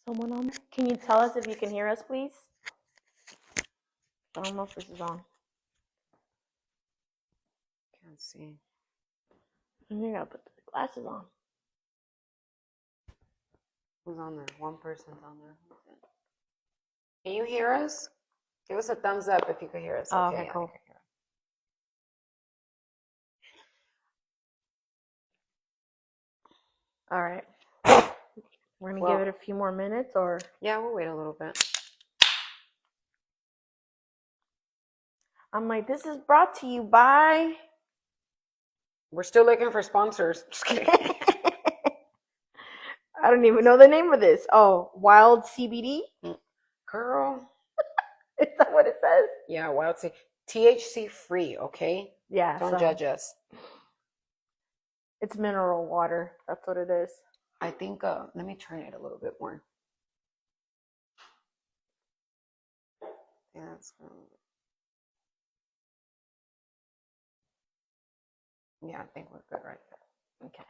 Someone on there? Can you tell us if you can hear us, please? I don't know if this is on. Can't see. I think I gotta put the glasses on. Who's on there? One person's on there. Can you hear us? Give us a thumbs up if you can hear us. Oh, okay, cool. All right. We're gonna give it a few more minutes, or yeah, we'll wait a little bit. I'm like, this is brought to you by. We're still looking for sponsors. Just kidding. I don't even know the name of this. Oh, Wild CBD. Girl. Is that what it says? Yeah, Wild CBD. THC free, okay? Yeah. Don't judge us. It's mineral water. That's what it is. I think, let me turn it a little bit more. Yeah, that's good. Yeah, I think we're good right there. Okay.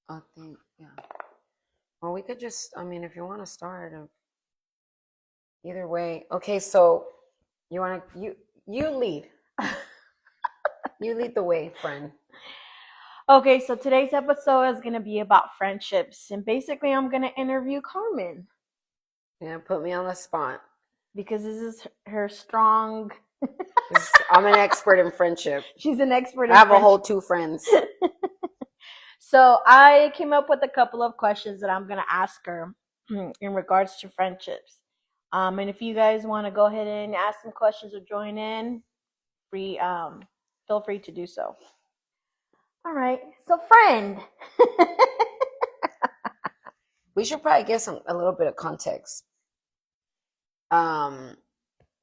I think, yeah. Well, we could just, I mean, if you want to start, either way. Okay, so you want to, you lead. You lead the way, friend. Okay, so today's episode is going to be about friendships. And basically, I'm going to interview Carmen. Yeah, put me on the spot. Because this is her strong... I'm an expert in friendship. She's an expert in I have friendship. a whole 2 friends. So I came up with a couple of questions that I'm going to ask her in regards to friendships. And if you guys want to go ahead and ask some questions or join in, feel free to do so. All right. So, friend. We should probably give a little bit of context.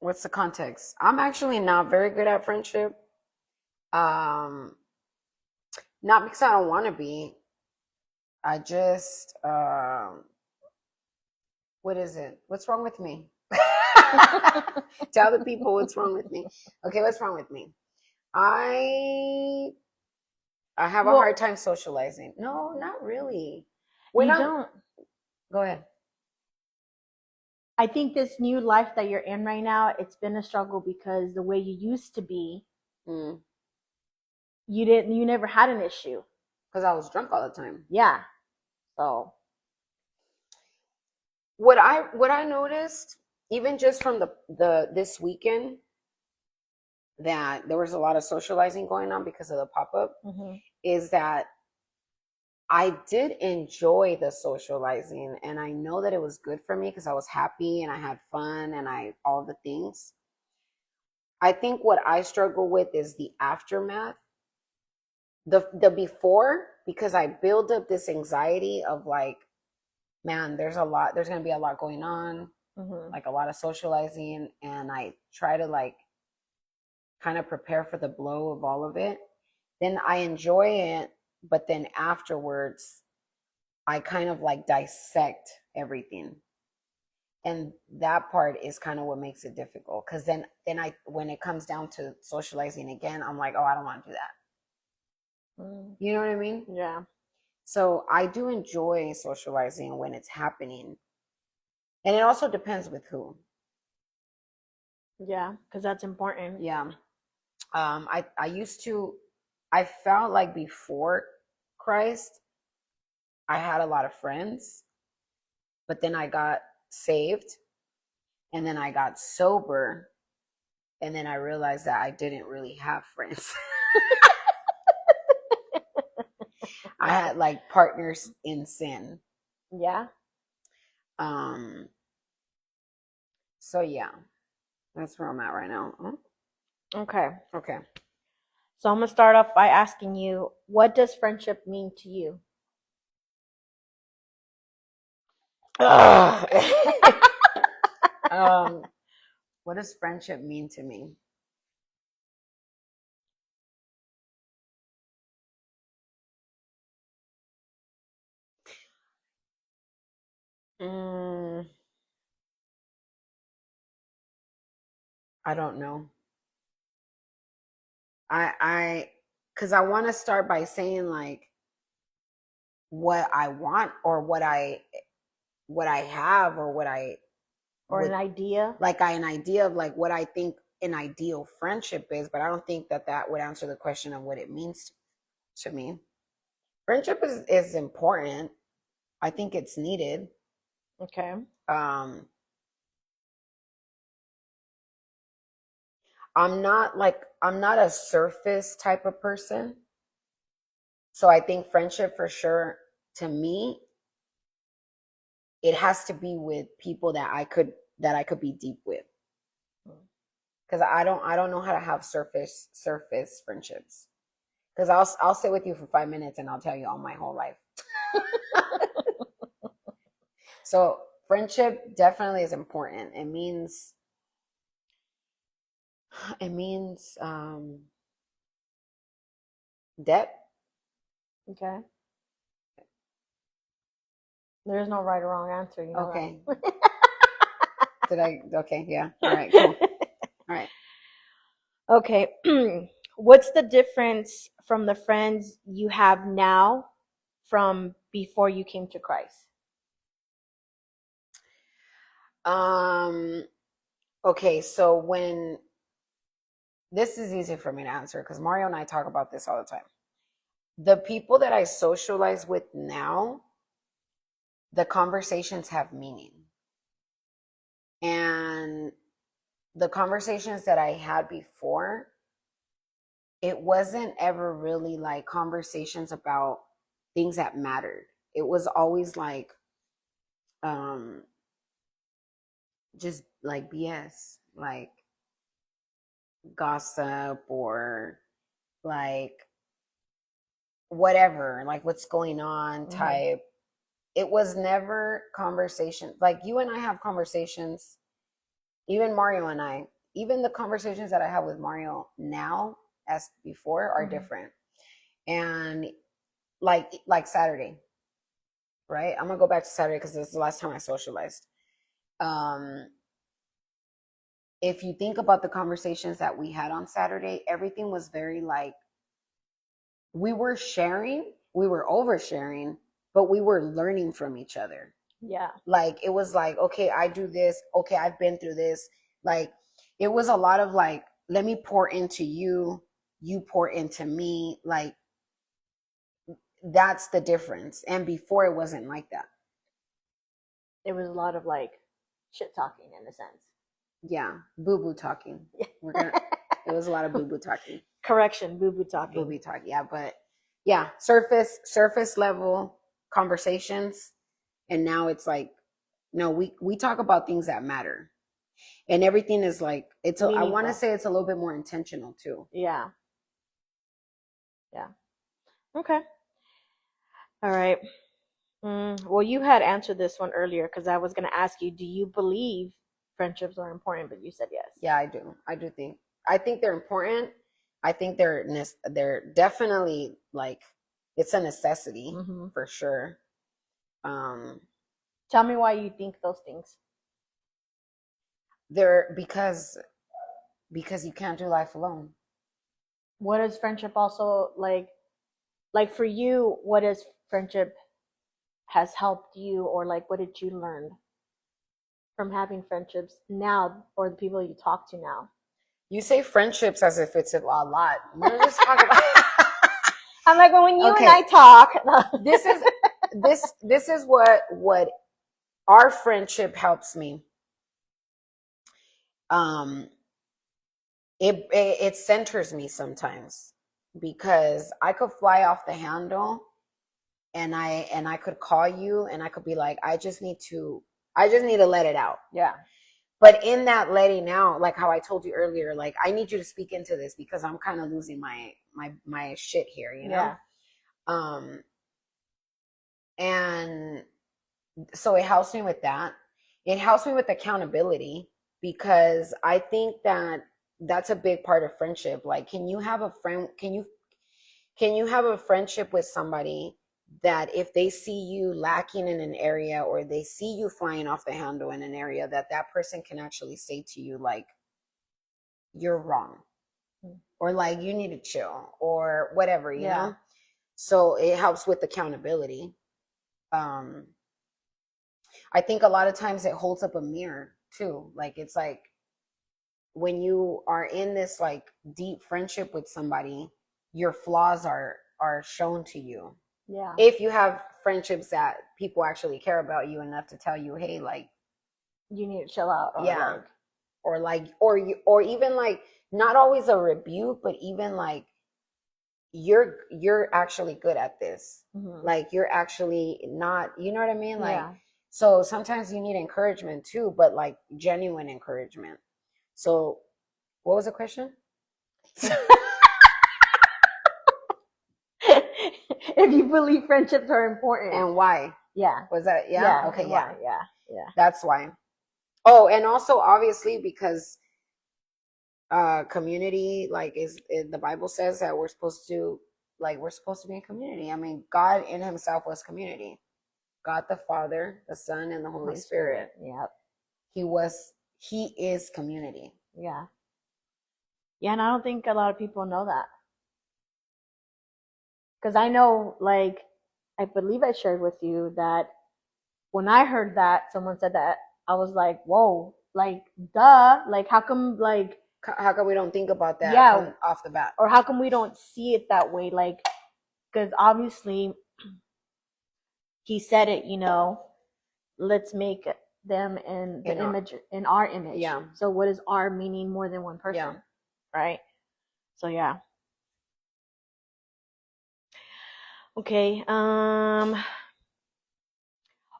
What's the context? I'm actually not very good at friendship. Not because I don't want to be. I just, what is it? What's wrong with me? Tell the people what's wrong with me. Okay, what's wrong with me? I have a hard time socializing. No, not really. Don't. Go ahead. I think this new life that you're in right now, it's been a struggle because the way you used to be, you never had an issue. Because I was drunk all the time. Yeah. So what I noticed, even just from this weekend, that there was a lot of socializing going on because of the pop-up, is that I did enjoy the socializing, and I know that it was good for me because I was happy and I had fun and all the things. I think what I struggle with is the aftermath. The before, because I build up this anxiety of like, man, there's going to be a lot going on, like a lot of socializing, and I try to like kind of prepare for the blow of all of it. Then I enjoy it, but then afterwards, I kind of like dissect everything. And that part is kind of what makes it difficult. Because then when it comes down to socializing again, I'm like, oh, I don't want to do that. You know what I mean? Yeah. So I do enjoy socializing when it's happening. And it also depends with who. Yeah, because that's important. Yeah. I felt like before Christ, I had a lot of friends, but then I got saved, and then I got sober, and then I realized that I didn't really have friends. I had like partners in sin. Yeah. So yeah, that's where I'm at right now. Okay. So I'm gonna start off by asking you, what does friendship mean to you? What does friendship mean to me? I don't know. Because I want to start by saying like, what I want or what I have or what I or an idea, like an idea of like what I think an ideal friendship is, but I don't think that would answer the question of what it means to me. Friendship is important. I think it's needed. Okay. I'm not a surface type of person. So I think friendship for sure, to me, it has to be with people that I could be deep with. Because I don't know how to have surface friendships. Because I'll sit with you for 5 minutes and I'll tell you all my whole life. So friendship definitely is important. It means depth. Okay. There's no right or wrong answer, you know. Okay. Okay, yeah. All right, cool. All right. Okay. What's the difference from the friends you have now from before you came to Christ? Okay, so this is easy for me to answer because Mario and I talk about this all the time. The people that I socialize with now, the conversations have meaning. And the conversations that I had before, it wasn't ever really like conversations about things that mattered. It was always like just like BS, like gossip or like whatever, like what's going on type. It was never conversation. Like you and I have conversations, even Mario and I, even the conversations that I have with Mario now as before are different. And like Saturday, right? I'm gonna go back to Saturday because this is the last time I socialized. If you think about the conversations that we had on Saturday, everything was very like we were sharing, we were oversharing, but we were learning from each other. Yeah. Like it was like, okay, I do this. Okay, I've been through this. Like it was a lot of like, let me pour into you, you pour into me. Like that's the difference. And before it wasn't like that. It was a lot of like shit talking in a sense. Yeah, boo-boo talking. It was a lot of boo-boo talking. Correction, boo-boo talking. Boo-boo talk, yeah, but yeah, surface level conversations. And now it's like, no, we talk about things that matter. And everything is like I want to say it's a little bit more intentional too. Yeah. Yeah. Okay. All right. Well, you had answered this one earlier because I was going to ask you, do you believe friendships are important? But you said yes. Yeah, I do. I think they're important. I think they're definitely like it's a necessity for sure. Tell me why you think those things. They're because you can't do life alone. What is friendship also like for you, what is friendship has helped you, or like what did you learn from having friendships now, or the people you talk to now? You say friendships as if it's a lot. We're just talking about I'm like, well, when you and I talk, this is what our friendship helps me. It centers me sometimes because I could fly off the handle and I could call you and I could be like, I just need to let it out. Yeah. But in that letting out, like how I told you earlier, like I need you to speak into this because I'm kind of losing my shit here, you know? Yeah. And so it helps me with that. It helps me with accountability because I think that that's a big part of friendship. Like, can you have a friendship with somebody that if they see you lacking in an area or they see you flying off the handle in an area, that person can actually say to you like, you're wrong, or like you need to chill or whatever, you know? So it helps with accountability. um I think a lot of times it holds up a mirror too. Like it's like when you are in this like deep friendship with somebody, your flaws are shown to you. Yeah. If you have friendships that people actually care about you enough to tell you, hey, like you need to chill out. Yeah. Or even like not always a rebuke, but even like you're actually good at this. Mm-hmm. Like you're actually not, you know what I mean? Like so sometimes you need encouragement too, but like genuine encouragement. So what was the question? If you believe friendships are important. And why? Yeah. Was that okay, yeah. That's why. Oh, and also obviously because community, like the Bible says that we're supposed to be in community. I mean, God in himself was community. God the Father, the Son, and the Holy Spirit. Yep. He is community. Yeah. Yeah, and I don't think a lot of people know that. Because I know, like, I believe I shared with you that when I heard that, someone said that, I was like, whoa, like, duh. Like, how come we don't think about that off the bat? Or how come we don't see it that way? Like, because obviously he said it, let's make them in the image, in our image. Yeah. So what is our meaning more than one person? Yeah. Right? So yeah. Okay.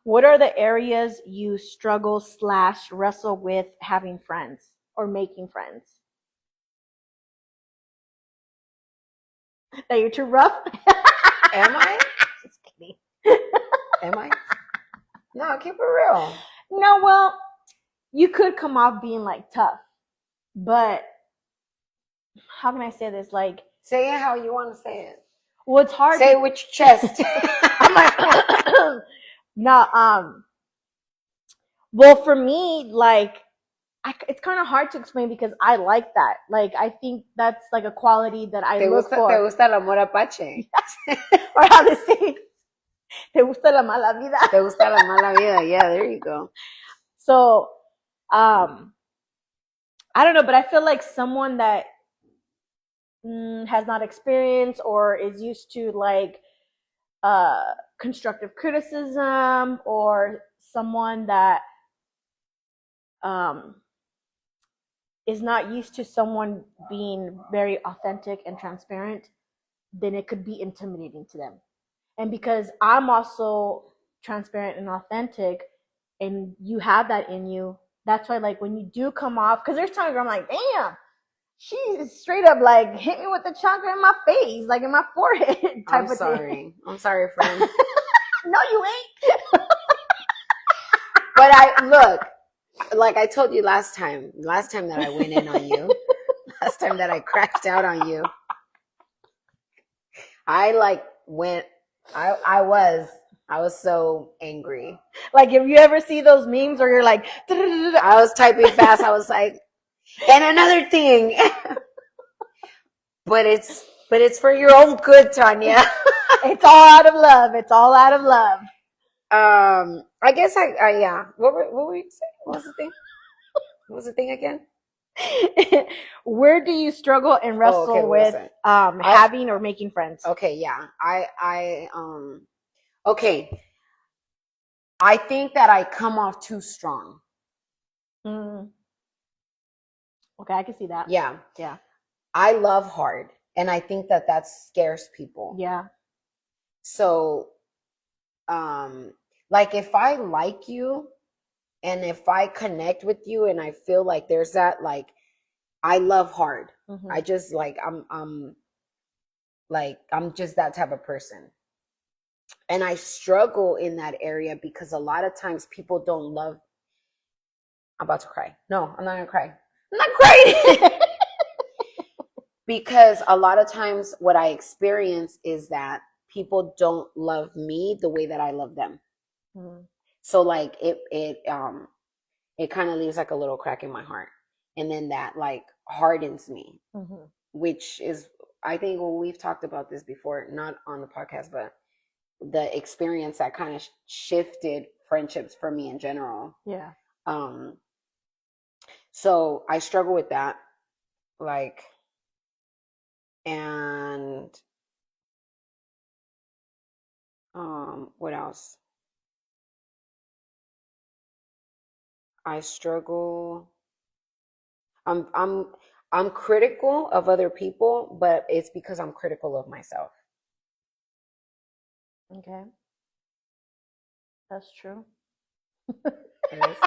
What are the areas you struggle / wrestle with having friends or making friends? That you're too rough? Am I? Just kidding. Am I? No, keep it real. No, well, you could come off being like tough, but how can I say this? Like, say it how you want to say it. Well, it's hard. Say it with your chest. I'm like, no, well, for me, like, it's kind of hard to explain because I like that. Like, I think that's like a quality that I look for. Te gusta el amor apache. Or how to say, te gusta la mala vida. Te gusta la mala vida. Yeah, there you go. So, I don't know, but I feel like someone that has not experienced or is used to like constructive criticism, or someone that is not used to someone being very authentic and transparent, then it could be intimidating to them. And because I'm also transparent and authentic, and you have that in you, that's why, like, when you do come off, because there's times where I'm like, damn, she straight up like hit me with the chocolate in my face, like in my forehead. I'm sorry. I'm sorry, friend. No, you ain't. But I look, like I told you last time that I went in on you, last time that I crashed out on you, I like went. I was so angry. Like, if you ever see those memes where you're like, I was typing fast. I was like, and another thing. But it's for your own good, Tanya. It's all out of love. It's all out of love. I guess yeah. What were you saying? What was the thing? What was the thing again? Where do you struggle and wrestle with having or making friends? Okay, yeah. Okay. I think that I come off too strong. Mm. Okay, I can see that. Yeah. Yeah. I love hard, and I think that scares people. Yeah. So, like if I like you, and if I connect with you, and I feel like there's that, like, I love hard. Mm-hmm. I just like I'm just that type of person. And I struggle in that area because a lot of times people don't love. I'm about to cry. No, I'm not gonna cry. I'm not crying. Because a lot of times what I experience is that people don't love me the way that I love them. Mm-hmm. So like it kind of leaves like a little crack in my heart. And then that like hardens me, mm-hmm. which is, I think, well, we've talked about this before, not on the podcast, but the experience that kind of shifted friendships for me in general. Yeah. So I struggle with that, like, and what else? I struggle. I'm critical of other people, but it's because I'm critical of myself. Okay. That's true. It is.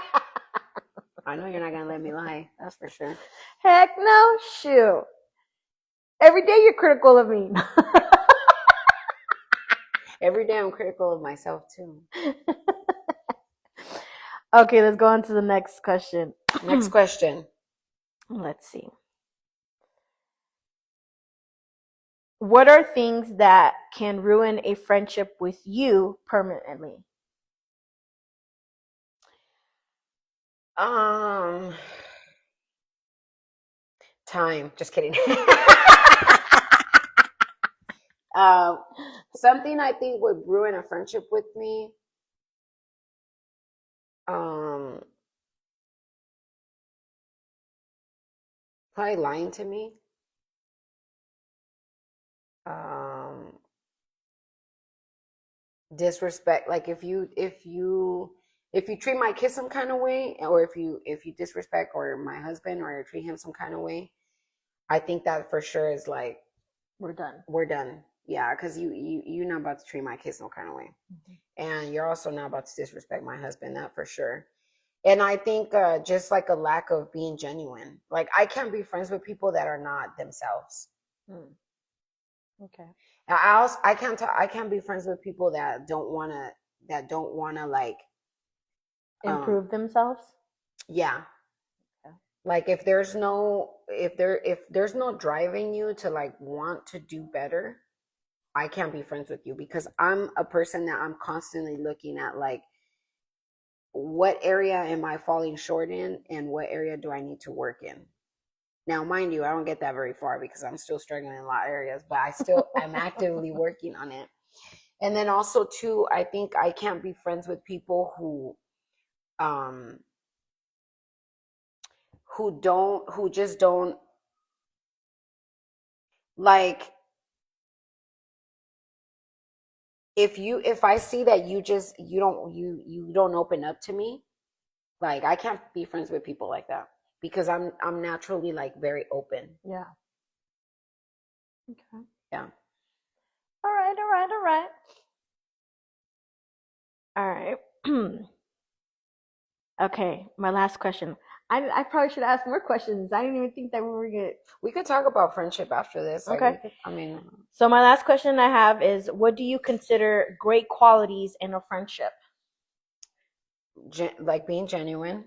I know you're not gonna let me lie. That's for sure. Heck no, shoot. Every day you're critical of me. Every day I'm critical of myself too. Okay, let's go on to the next question. Next question. Let's see. What are things that can ruin a friendship with you permanently? Time. Just kidding. Something I think would ruin a friendship with me. Probably lying to me. Um, Disrespect. Like if you treat my kid some kind of way, or if you disrespect or my husband or treat him some kind of way, I think that for sure is like We're done. we're done. Yeah, because you're not about to treat my kids no kind of way, and you're also not about to disrespect my husband. That for sure. And I think just like a lack of being genuine. Like I can't be friends with people that are not themselves. Okay. I can't be friends with people that don't wanna like Improve themselves? yeah. Okay. Like if there's no driving you to like want to do better, I can't be friends with you because I'm a person that I'm constantly looking at like what area am I falling short in and what area do I need to work in. Now, mind you, I don't get that very far because I'm still struggling in a lot of areas, but I'm actively working on it. And then also too, I think I can't be friends with people um who just don't like if I see that you don't open up to me, like I can't be friends with people like that because I'm naturally like very open. Yeah. Okay. Yeah. All right, all right, all right. All right. Okay, my last question. I probably should ask more questions. I didn't even think that we were good. We could talk about friendship after this. Like Okay. I mean, So my last question I have is, what do you consider great qualities in a friendship? like being genuine,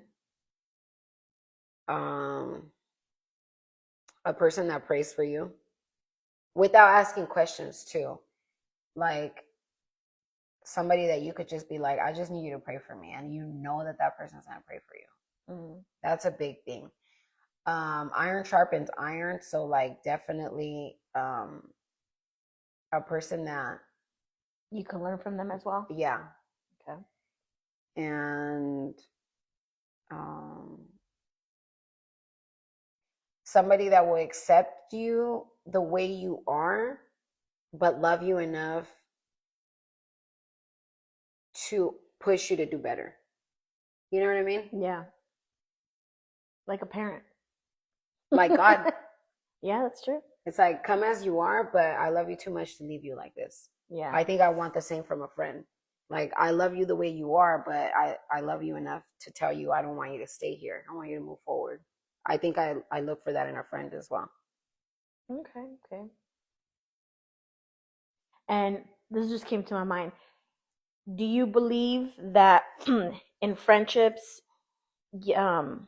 um, a person that prays for you without asking questions too, like somebody that you could just be like, I just need you to pray for me, and you know that that person's gonna pray for you. That's a big thing. Iron sharpens iron, so like definitely a person that You can learn from them as well. yeah. Okay. And um somebody that will accept you the way you are but love you enough to push you to do better. You know what I mean? Yeah. Like a parent. Like God. Yeah, that's true. It's like come as you are, but I love you too much to leave you like this. Yeah. I think I want the same from a friend. Like I love you the way you are, but I love you enough to tell you I don't want you to stay here. I want you to move forward. I think I look for that in a friend as well. Okay, okay. And this just came to my mind. Do you believe that in friendships, um,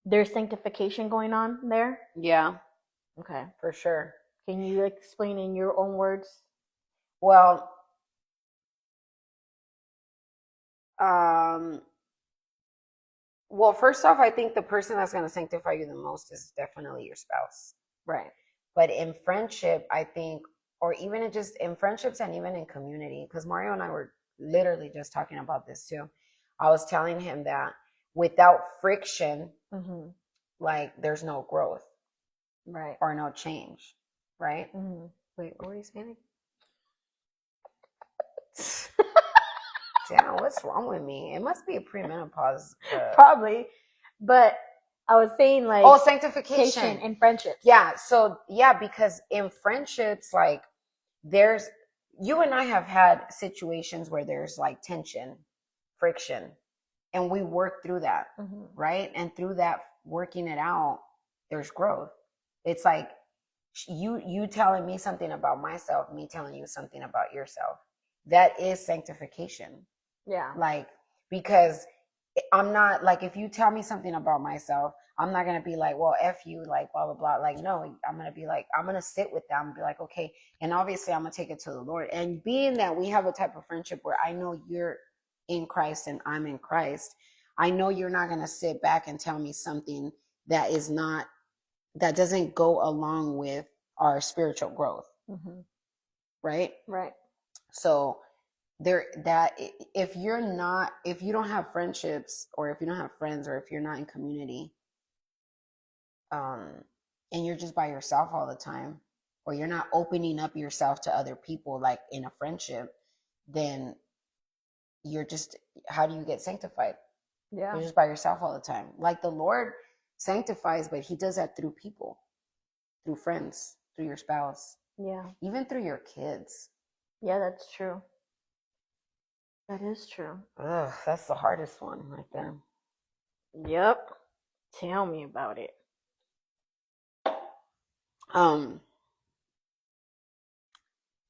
there's sanctification going on there? Yeah, Okay. for sure. Can you explain in your own words? Well, um, well, first off, I think the person that's going to sanctify you the most is definitely your spouse. Right. But in friendship, I think or even just in friendships and even in community, because Mario and I were literally just talking about this too. I was telling him that without friction, like there's no growth, right, or no change, right? Wait, what were you saying? Damn, what's wrong with me? It must be a premenopause. Probably, but I was saying like sanctification in friendships. Yeah, so yeah, because in friendships, like there's you and I have had situations where there's like tension, friction, and we work through that, right? And through that working it out, there's growth. It's like you telling me something about myself, me telling you something about yourself. That is sanctification. Yeah. Like, because I'm not like, if you tell me something about myself, I'm not going to be like, well, F you, like, blah, blah, blah. Like, no, I'm going to be like, I'm going to sit with them and be like, okay. And obviously I'm going to take it to the Lord. And being that we have a type of friendship where I know you're in Christ and I'm in Christ, I know you're not going to sit back and tell me something that is not, that doesn't go along with our spiritual growth. Right? Right. So there, that if you don't have friendships, or if you don't have friends, or if you're not in community, and you're just by yourself all the time, or you're not opening up yourself to other people, like in a friendship, then you're just, how do you get sanctified? Yeah. You're just by yourself all the time. Like the Lord sanctifies, but he does that through people, through friends, through your spouse. Yeah. Even through your kids. Yeah, that's true. That is true. Ugh, that's the hardest one right there. Yep. Tell me about it.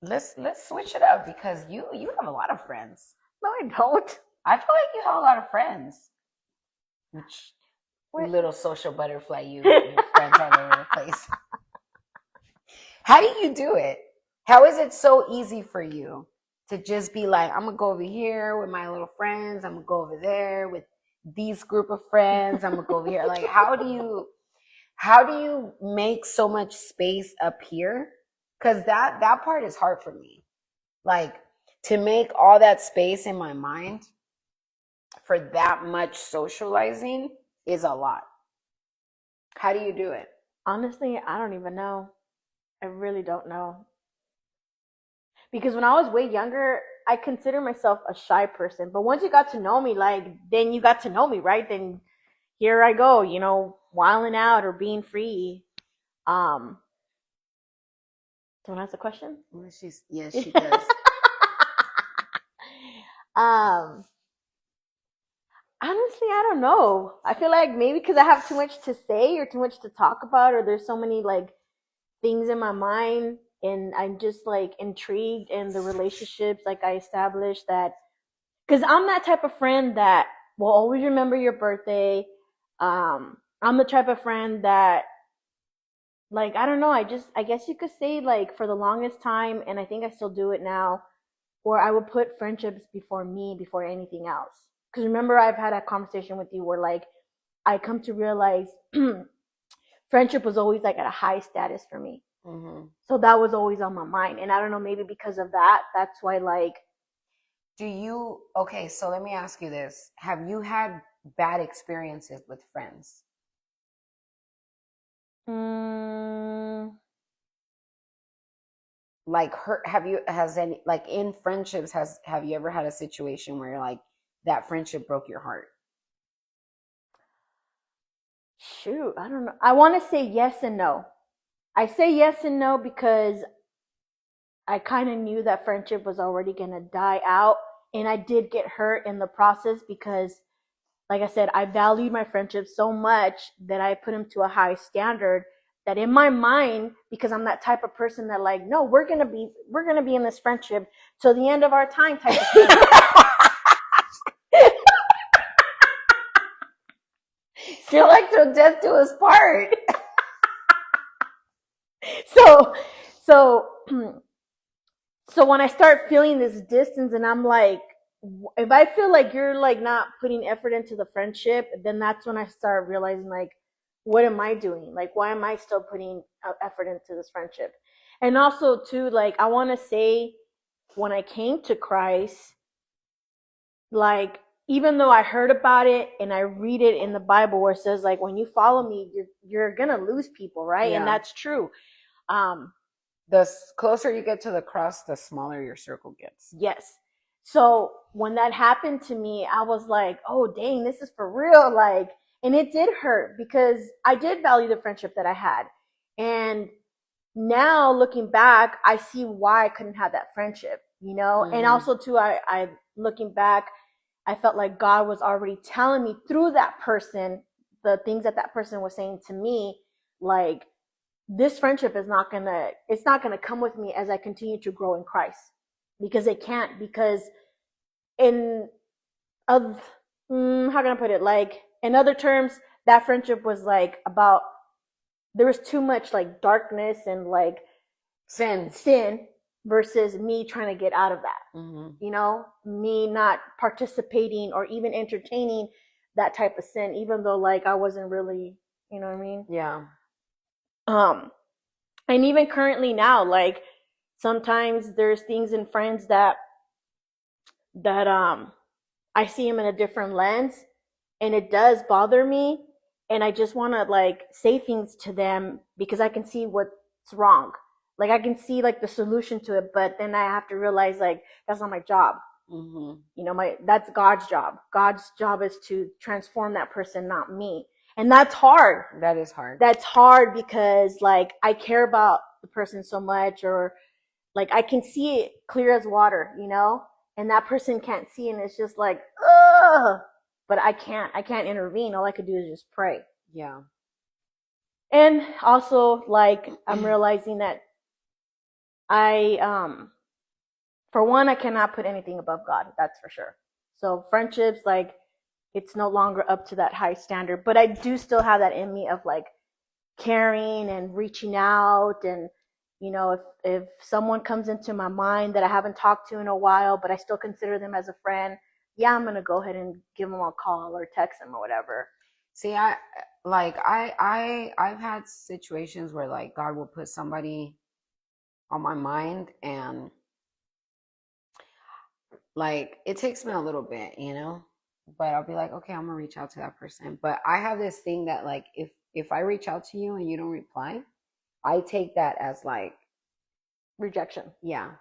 Let's switch it up, because you have a lot of friends. No, I don't. I feel like you have a lot of friends. Which little social butterfly, your friends all over the place. How do you do it? How is it so easy for you to just be like, I'm gonna go over here with my little friends, I'm gonna go over there with these group of friends, I'm gonna go over here? Like, how do you make so much space up here? Because that part is hard for me. Like, to make all that space in my mind for that much socializing is a lot. How do you do it? Honestly, I don't even know. I really don't know. Because when I was way younger, I consider myself a shy person. But once you got to know me, like, then you got to know me, right? Then here I go, wilding out or being free. Someone has a question? Yes, she does. Honestly, I don't know. I feel like maybe because I have too much to say or too much to talk about, or there's so many like things in my mind, and I'm just like intrigued in the relationships like I established, that because I'm that type of friend that will always remember your birthday. I'm the type of friend that, like, I don't know, I guess you could say, like, for the longest time, and I think I still do it now, where I would put friendships before me, before anything else. Because remember, I've had a conversation with you where, like, I come to realize friendship was always like at a high status for me. So that was always on my mind. And I don't know, maybe because of that, that's why, like. Okay, so let me ask you this. Have you had bad experiences with friends? Like, in friendships, have you ever had a situation where like that friendship broke your heart? Shoot, I don't know. I want to say yes and no. I say yes and no because I kind of knew that friendship was already going to die out, and I did get hurt in the process because, like I said, I valued my friendship so much that I put them to a high standard, that in my mind, because I'm that type of person that, like, no, we're gonna be in this friendship till the end of our time type of thing. You're like, till death do us part. So when I start feeling this distance, and I'm like, if I feel like you're like not putting effort into the friendship, then that's when I start realizing, like, what am I doing? Like, why am I still putting effort into this friendship? And also, too, like, I want to say when I came to Christ, like, even though I heard about it and I read it in the Bible where it says, like, when you follow me, you're going to lose people, right? Yeah. And that's true. The closer you get to the cross, the smaller your circle gets. Yes. So when that happened to me, I was like, oh, dang, this is for real. Like, and it did hurt because I did value the friendship that I had. And now looking back, I see why I couldn't have that friendship, you know? Mm-hmm. And also too, I looking back, I felt like God was already telling me through that person, the things that person was saying to me, like, this friendship is not gonna, it's not gonna come with me as I continue to grow in Christ. Because it can't, because in of how can I put it? Like, in other terms, that friendship was like about, there was too much like darkness and like sin versus me trying to get out of that. Mm-hmm. You know, me not participating or even entertaining that type of sin, even though like I wasn't really, you know what I mean? Yeah. And even currently now, like sometimes there's things in friends that I see them in a different lens, and it does bother me, and I just want to like say things to them because I can see what's wrong. Like I can see like the solution to it, but then I have to realize like that's not my job. Mm-hmm. You know, that's God's job. God's job is to transform that person, not me. And that's hard. That is hard. That's hard because like I care about the person so much, or like I can see it clear as water, you know, and that person can't see, and it's just like, ugh. But I can't intervene. All I could do is just pray. Yeah. And also, like, I'm realizing that for one, I cannot put anything above God. That's for sure. So friendships, like, it's no longer up to that high standard. But I do still have that in me of like caring and reaching out, and you know, if someone comes into my mind that I haven't talked to in a while, but I still consider them as a friend, yeah, I'm gonna go ahead and give them a call or text them or whatever. See, I've had situations where like God will put somebody on my mind, and like it takes me a little bit, you know, but I'll be like, okay, I'm gonna reach out to that person. But I have this thing that like if I reach out to you and you don't reply, I take that as like rejection. Yeah.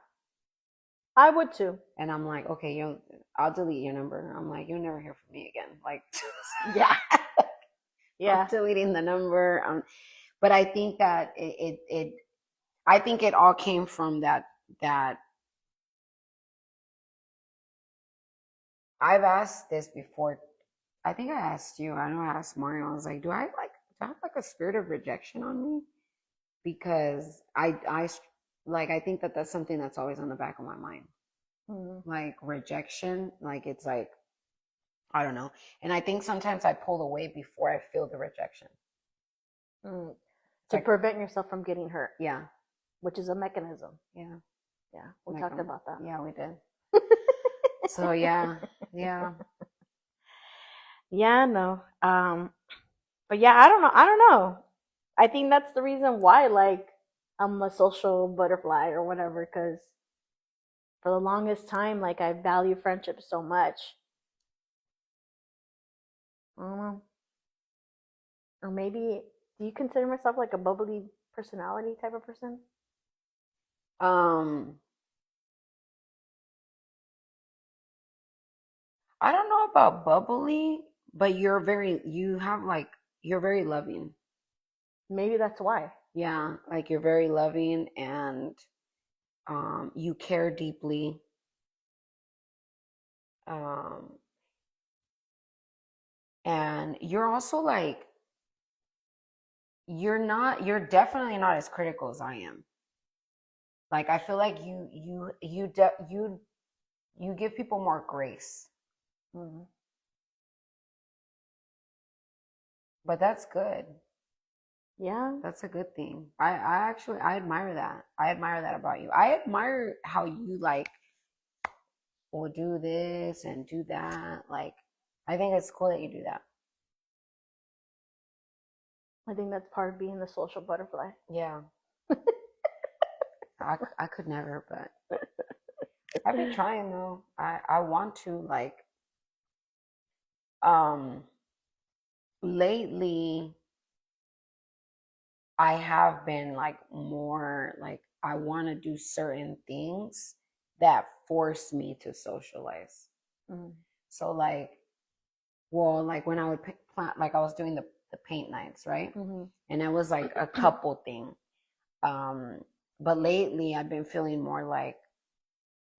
I would too. And I'm like, okay, I'll delete your number. I'm like, you'll never hear from me again. Like, yeah. Yeah. I'm deleting the number. But I think that I think it all came from that I've asked this before. I think I asked you. I know I asked Mario. I was like, do I have like a spirit of rejection on me? Because I think that that's something that's always on the back of my mind. Mm-hmm. Like rejection, like it's like, I don't know. And I think sometimes I pull away before I feel the rejection. To like, prevent yourself from getting hurt. Yeah. Which is a mechanism. Yeah. Yeah. We talked about that. Yeah, we did. So yeah. Yeah. Yeah, no. But yeah, I don't know. I think that's the reason why, like, I'm a social butterfly or whatever, because for the longest time, like, I value friendship so much. I don't know. Or maybe, do you consider myself like a bubbly personality type of person? I don't know about bubbly, but you're very loving. Maybe that's why. Yeah, like you're very loving, and you care deeply. And you're also like, you're definitely not as critical as I am. Like I feel like you give people more grace. Mm-hmm. But that's good. Yeah, that's a good thing. I admire that. I admire that about you. I admire how you like will do this and do that. Like I think it's cool that you do that. I think that's part of being the social butterfly. Yeah. I could never, but I've been trying though. I want to like um lately I have been like more like I want to do certain things that force me to socialize. Mm. So like, well, like when I would plant, like I was doing the paint nights, right? Mm-hmm. And it was like a couple thing. Um, but lately I've been feeling more like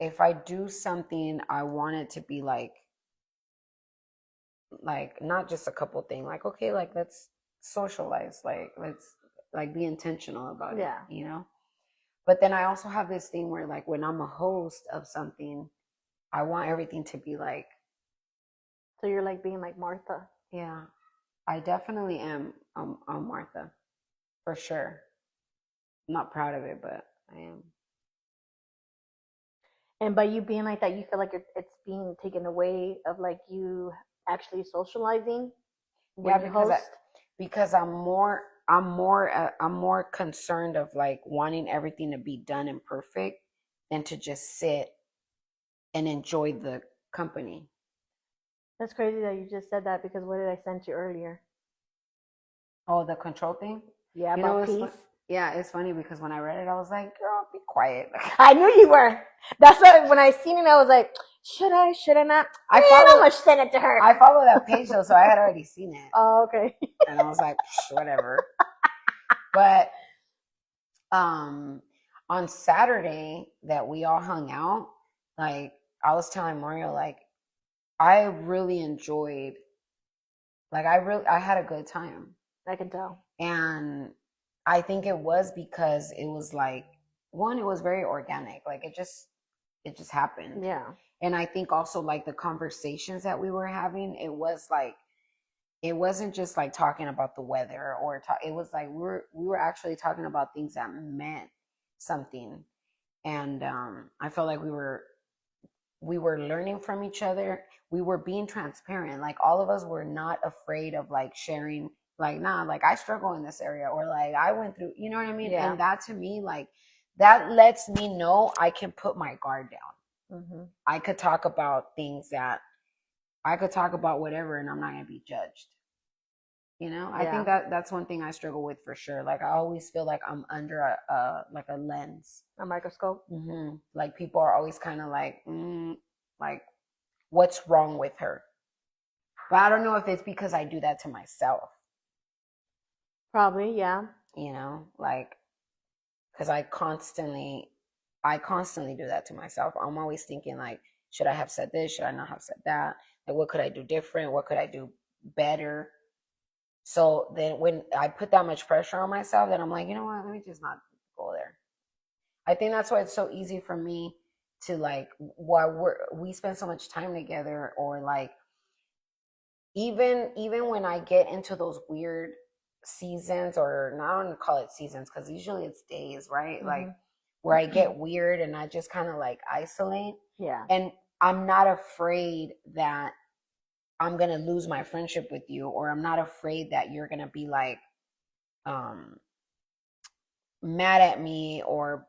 if I do something, I want it to be like not just a couple thing. Like okay, like let's socialize, like let's like be intentional about it, Yeah. you know? But then I also have this thing where like when I'm a host of something, I want everything to be like, So you're like being like Martha. yeah, I definitely am Martha for sure. I'm not proud of it, but I am. And by you being like that, you feel like it's being taken away of like you actually socializing Yeah, when you host. because I'm more concerned of like wanting everything to be done and perfect than to just sit and enjoy the company. That's crazy that you just said that because what did I send you earlier? Oh, the control thing? Yeah, You know, about peace. yeah, it's funny because when I read it, I was like, girl, be quiet. I knew you were. That's why when I seen it, I was like, should I? Should I not? I Man, follow I'm gonna send it to her. I follow that page though, so I had already seen it. Oh, okay. And I was like, whatever. But on Saturday that we all hung out, like I was telling Mario, like I really enjoyed, like I had a good time. I can tell. And I think it was because it was like one, it was very organic. Like it just happened. Yeah. And I think also like the conversations that we were having, it was like it wasn't just like talking about the weather or it was like we were actually talking about things that meant something. And I felt like we were learning from each other. We were being transparent. Like all of us were not afraid of like sharing, like, nah, like I struggle in this area or like I went through, you know what I mean? Yeah. And that to me, like that lets me know I can put my guard down. Mm-hmm. I could talk about things that I could talk about whatever and I'm not going to be judged. You know, I think that's one thing I struggle with for sure. Like I always feel like I'm under like a lens, a microscope. Mm-hmm. Like people are always kind of like what's wrong with her? But I don't know if it's because I do that to myself. Probably, yeah. You know, like because I constantly do that to myself. I'm always thinking like, should I have said this? Should I not have said that? Like, what could I do different? What could I do better? So then when I put that much pressure on myself, then I'm like, you know what? Let me just not go there. I think that's why it's so easy for me to like while we spend so much time together or like even when I get into those weird seasons or not, I don't call it seasons because usually it's days, right? Mm-hmm. Like where I get weird and I just kind of like isolate. Yeah. And I'm not afraid that I'm gonna lose my friendship with you, or I'm not afraid that you're gonna be like mad at me or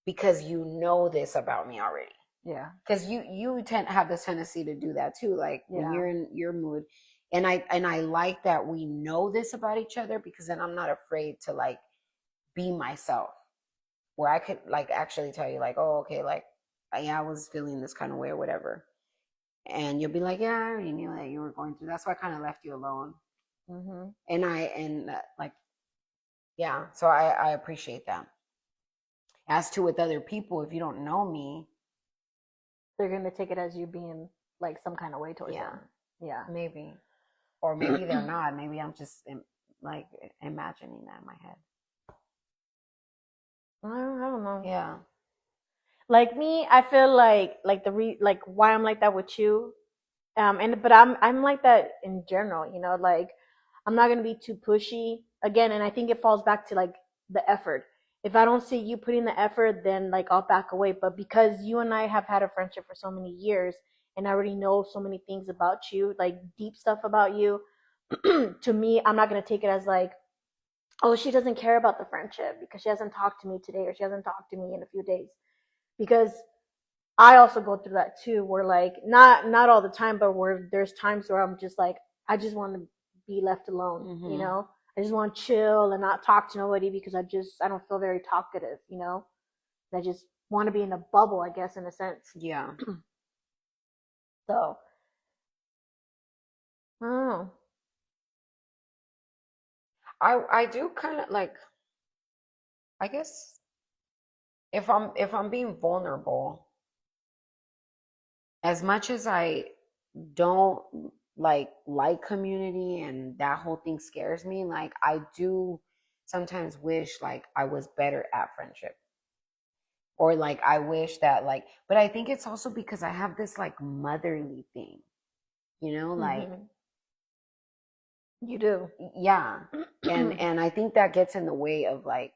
because you know this about me already. Yeah. Because you tend to have this tendency to do that too. Like when you're in your mood. And I like that we know this about each other because then I'm not afraid to like be myself. Where I could like actually tell you like, oh, okay, like yeah, I was feeling this kind of way or whatever. And you'll be like, yeah, I already knew that you were going through. That's why I kind of left you alone. Mm-hmm. And like, yeah, so I appreciate that. As to with other people, if you don't know me, they're gonna take it as you being like some kind of way towards them. Yeah, maybe, or maybe they're not. Maybe I'm just like imagining that in my head. I don't know. Yeah. Like me, I feel like like why I'm like that with you, but I'm like that in general. You know, like I'm not gonna be too pushy again, and I think it falls back to like the effort. If I don't see you putting the effort, then like I'll back away. But because you and I have had a friendship for so many years, and I already know so many things about you, like deep stuff about you, to me, I'm not gonna take it as like oh, she doesn't care about the friendship because she hasn't talked to me today or she hasn't talked to me in a few days. Because I also go through that too, where like not all the time, but where there's times where I'm just like, I just want to be left alone, you know? I just want to chill and not talk to nobody because I don't feel very talkative, you know? I just want to be in a bubble, I guess, in a sense. Yeah. So, oh, I do kind of like, I guess if I'm being vulnerable, as much as I don't like community and that whole thing scares me, like I do sometimes wish like I was better at friendship. Or like I wish that like, but I think it's also because I have this like motherly thing, like you do. yeah. And I think that gets in the way of like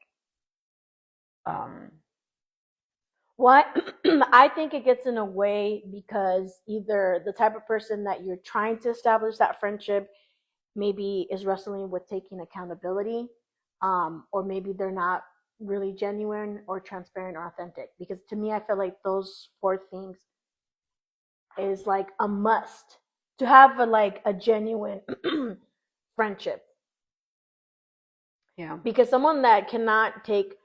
um What I think it gets in a way because either the type of person that you're trying to establish that friendship maybe is wrestling with taking accountability, or maybe they're not really genuine or transparent or authentic. Because to me, I feel like those four things is like a must to have a genuine friendship. yeah. Because someone that cannot take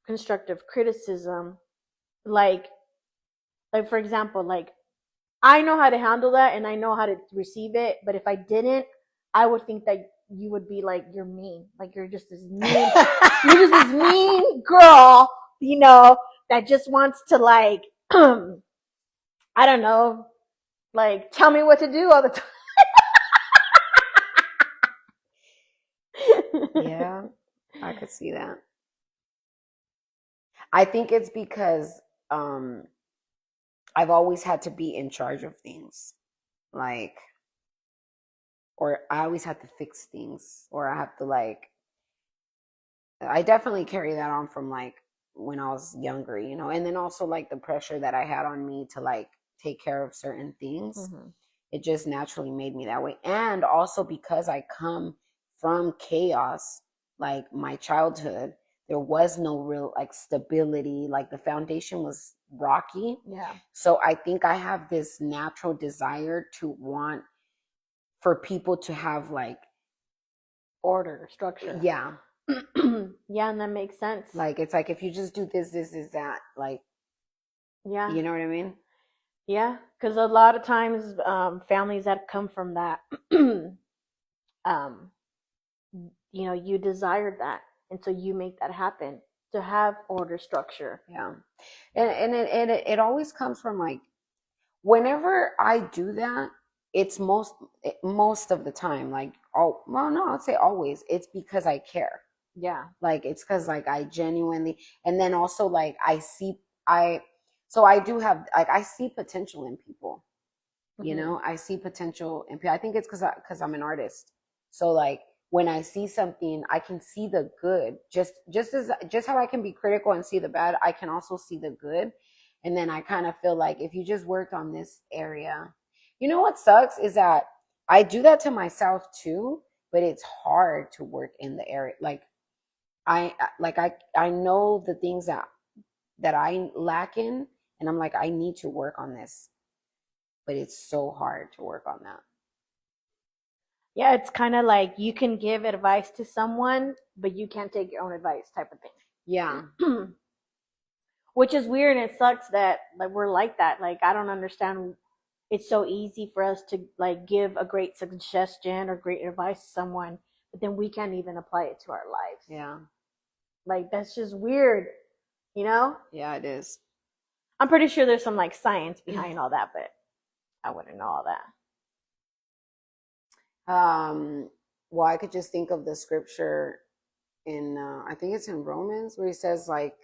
constructive criticism, like for example, like I know how to handle that and I know how to receive it, but if I didn't, I would think that you would be like, you're mean. Like you're just this mean you're just this mean girl, that just wants to like I don't know, like tell me what to do all the time. Yeah, I could see that. I think it's because I've always had to be in charge of things. Like, or I always had to fix things, or I have to like, I definitely carry that on from like when I was younger, and then also like the pressure that I had on me to like take care of certain things. Mm-hmm. It just naturally made me that way. And also because I come from chaos, like my childhood, there was no real like stability, like the foundation was rocky. Yeah. So I think I have this natural desire to want for people to have like Order, structure. yeah. Yeah, and that makes sense. Like it's like if you just do this, this is that, like Yeah. you know what I mean? Yeah, because a lot of times families that come from that, um, you desired that, and so you make that happen to have order, structure. Yeah. And it always comes from like whenever I do that, it's most of the time, like oh well no, I'd say always, it's because I care. Yeah. Like it's because like I genuinely, and then also like I so I do have like I see potential in people. I see potential in people. I think it's because I'm an artist. So like when I see something, I can see the good. Just how I can be critical and see the bad, I can also see the good. And then I kind of feel like if you just worked on this area, what sucks is that I do that to myself too, but it's hard to work in the area. Like I know the things that I lack in, and I'm like I need to work on this, but it's so hard to work on that. Yeah, it's kind of like you can give advice to someone, but you can't take your own advice, type of Yeah. thing. Which is weird, and it sucks that like we're like that. Like I don't understand. It's so easy for us to like give a great suggestion or great advice to someone, but then we can't even apply it to our lives. Yeah. Like that's just weird, you know? Yeah, it is. I'm pretty sure there's some like science behind all that, but I wouldn't know all that. Well, I could just think of the scripture in I think it's in Romans where he says like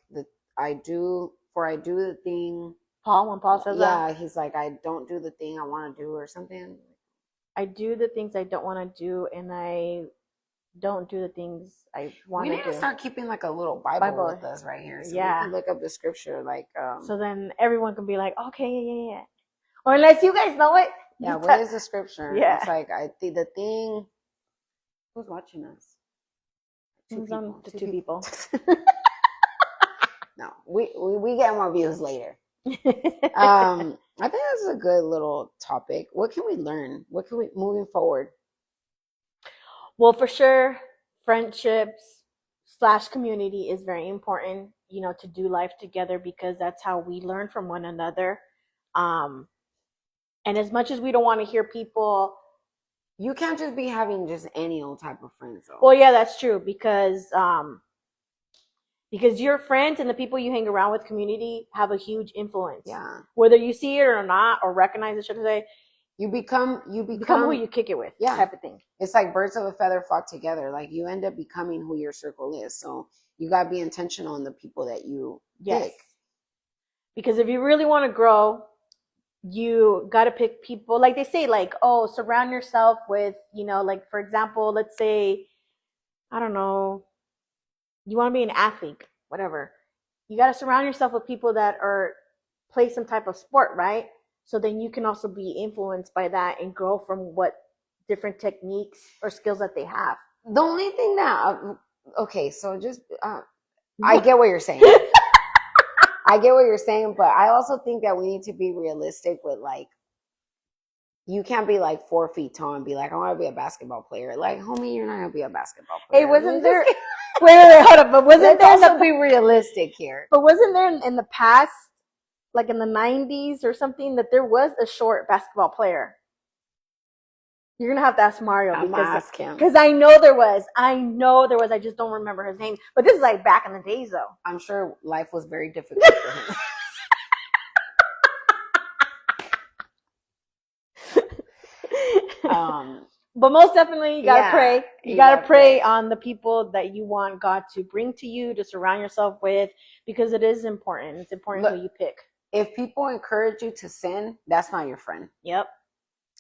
I do the thing. When Paul says that, yeah, he's like I don't do the thing I want to do or something. I do the things I don't want to do, and I don't do the things I want to do. We need to start keeping like a little Bible with us right here, so yeah, we can look up the scripture like. So then everyone can be like, okay, yeah. Or unless you guys know it. Yeah, what is the scripture? Yeah, it's like the thing. Who's watching us? Two people. No, we get more views later. I think that's a good little topic. What can we learn? What can we moving forward? Well, for sure, friendships slash community is very important, to do life together because that's how we learn from one another. Um, and as much as we don't want to hear people, you can't just be having just any old type of friends, though. Well, yeah, that's true because your friends and the people you hang around with, community, have a huge influence. Yeah. Whether you see it or not, or recognize it, should I say, you become who you kick it with. Yeah. Type of thing. It's like birds of a feather flock together. Like you end up becoming who your circle is. So you got to be intentional in the people that you pick. Because if you really want to grow, you got to pick people, like they say, like, oh, surround yourself with, like, for example, let's say, I don't know, you want to be an athlete, whatever. You got to surround yourself with people that play some type of sport, right? So then you can also be influenced by that and grow from what different techniques or skills that they have. The only thing that, okay, so just, I get what you're saying. I get what you're saying, but I also think that we need to be realistic with, like, you can't be like 4 feet tall and be like, I want to be a basketball player. Like, homie, you're not gonna be a basketball player. Hey, wasn't there? wait, hold up. But wasn't there? Also be realistic here. But wasn't there in the past, like in the 90s or something, that there was a short basketball player? You're gonna have to ask Mario. I'm gonna ask him because I know there was. I just don't remember his name. But this is like back in the days, though. I'm sure life was very difficult for him. But most definitely, you gotta pray. You gotta pray on the people that you want God to bring to you, to surround yourself with, because it is important. It's important who you pick. If people encourage you to sin, that's not your friend. Yep.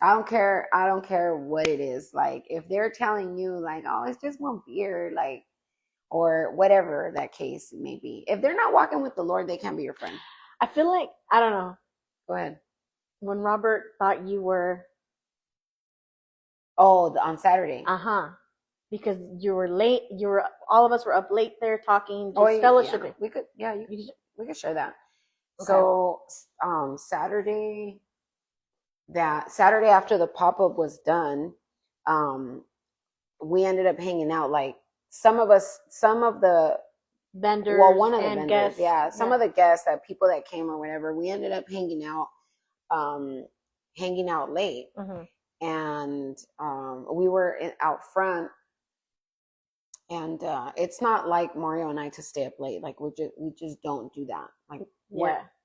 I don't care what it is. Like, if they're telling you, like, oh, it's just one beer, like, or whatever that case may be. If they're not walking with the Lord, they can't be your friend. I feel like, I don't know. Go ahead. When Robert thought you were... Oh, on Saturday. Because you were late. All of us were up late there talking, just fellowshipping. Yeah. We could share that. Okay. So, Saturday after the pop-up was done, we ended up hanging out. Like, some of the vendors, one of the vendors, guests. Some of the guests, that people that came or whatever, we ended up hanging out late. Mm-hmm. And we were out front, and it's not like Mario and I to stay up late. Like, we just don't do that. Like,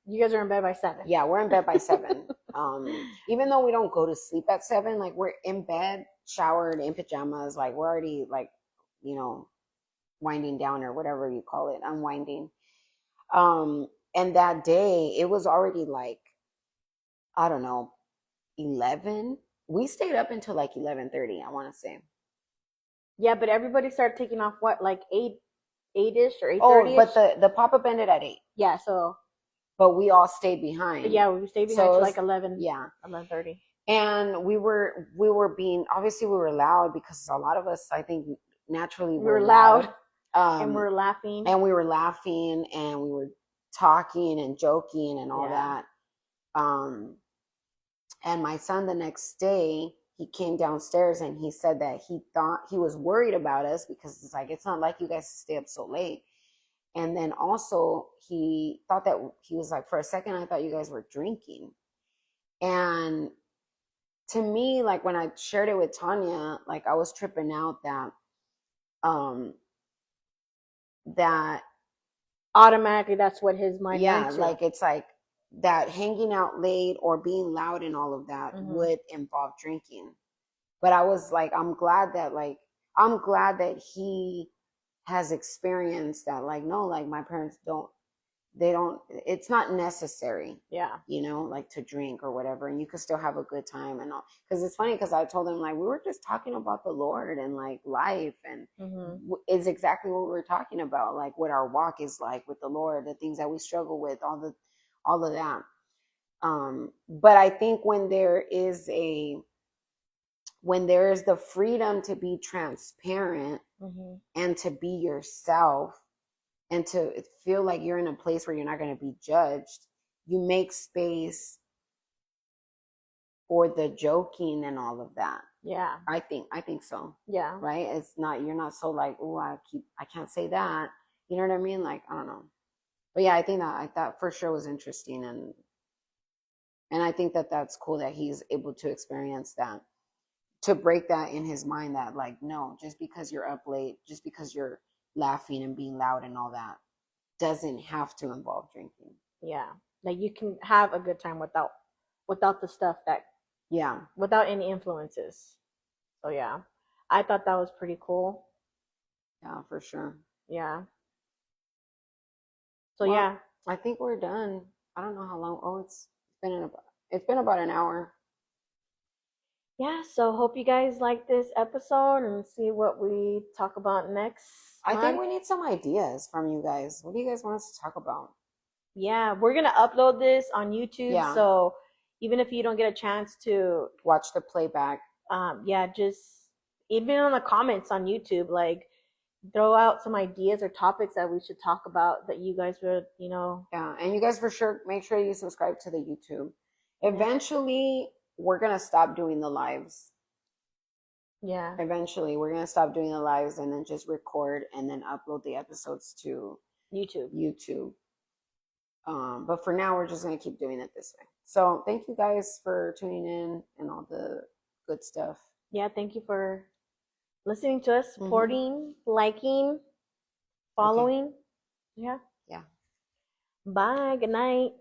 you guys are in bed by 7. Yeah, we're in bed by 7. Even though we don't go to sleep at 7, like, we're in bed, showered, in pajamas. Like, we're already, like, winding down, or whatever you call it, unwinding. And that day, it was already like, I don't know, 11. We stayed up until like 11:30, I want to say. Yeah, but everybody started taking off, what, like 8-ish or 8:30? Oh, but the pop-up ended at 8. Yeah, so. But we all stayed behind. Yeah, we stayed behind till like 11. Yeah. 11:30. And we were obviously we were loud, because a lot of us, I think, naturally we were loud. And we were laughing. And we were laughing, and we were talking and joking and all that. And my son, the next day, he came downstairs and he said that he thought, he was worried about us, because it's like, it's not like you guys stay up so late. And then also he thought that, he was like, for a second, I thought you guys were drinking. And to me, like, when I shared it with Tanya, like, I was tripping out that automatically that's what his mind went to. Like, it's like that hanging out late or being loud and all of that would involve drinking. But I was like, I'm glad that he has experienced that. Like, no, like, my parents it's not necessary, like, to drink or whatever, and you could still have a good time and all. Because it's funny, because I told him, like, we were just talking about the Lord and, like, life, and it's exactly what we were talking about, like, what our walk is like with the Lord, the things that we struggle with, all of that. But I think when there is the freedom to be transparent, and to be yourself and to feel like you're in a place where you're not going to be judged, you make space for the joking and all of that. Yeah. I think so. Yeah. Right? It's not, you're not so like, oh, I can't say that. You know what I mean? Like, I don't know. But yeah, I think that for sure was interesting, and I think that that's cool that he's able to experience that, to break that in his mind that like, no, just because you're up late, just because you're laughing and being loud and all that, doesn't have to involve drinking. Yeah. Like you can have a good time without the stuff that, yeah, without any influences. So yeah, I thought that was pretty cool. Yeah, for sure. Yeah. So Well, yeah, I think we're done. I don't know how long. Oh, it's been about an hour. yeah. So hope you guys like this episode and see what we talk about next I think month. we need some ideas from you guys. What do you guys want us to talk about? Yeah, we're gonna upload this on YouTube. Yeah. So even if you don't get a chance to Watch the playback. yeah, just even on the comments on YouTube, like throw out some ideas or topics that we should talk about that you guys would, Yeah, and you guys for sure make sure you subscribe to the YouTube. Eventually, we're gonna stop doing the lives. Yeah. Eventually, we're gonna stop doing the lives and then just record and then upload the episodes to YouTube. But for now, we're just gonna keep doing it this way. So thank you guys for tuning in and all the good stuff. Yeah, thank you for listening to us, supporting, liking, following. Okay. Yeah. Yeah. Bye. Good night.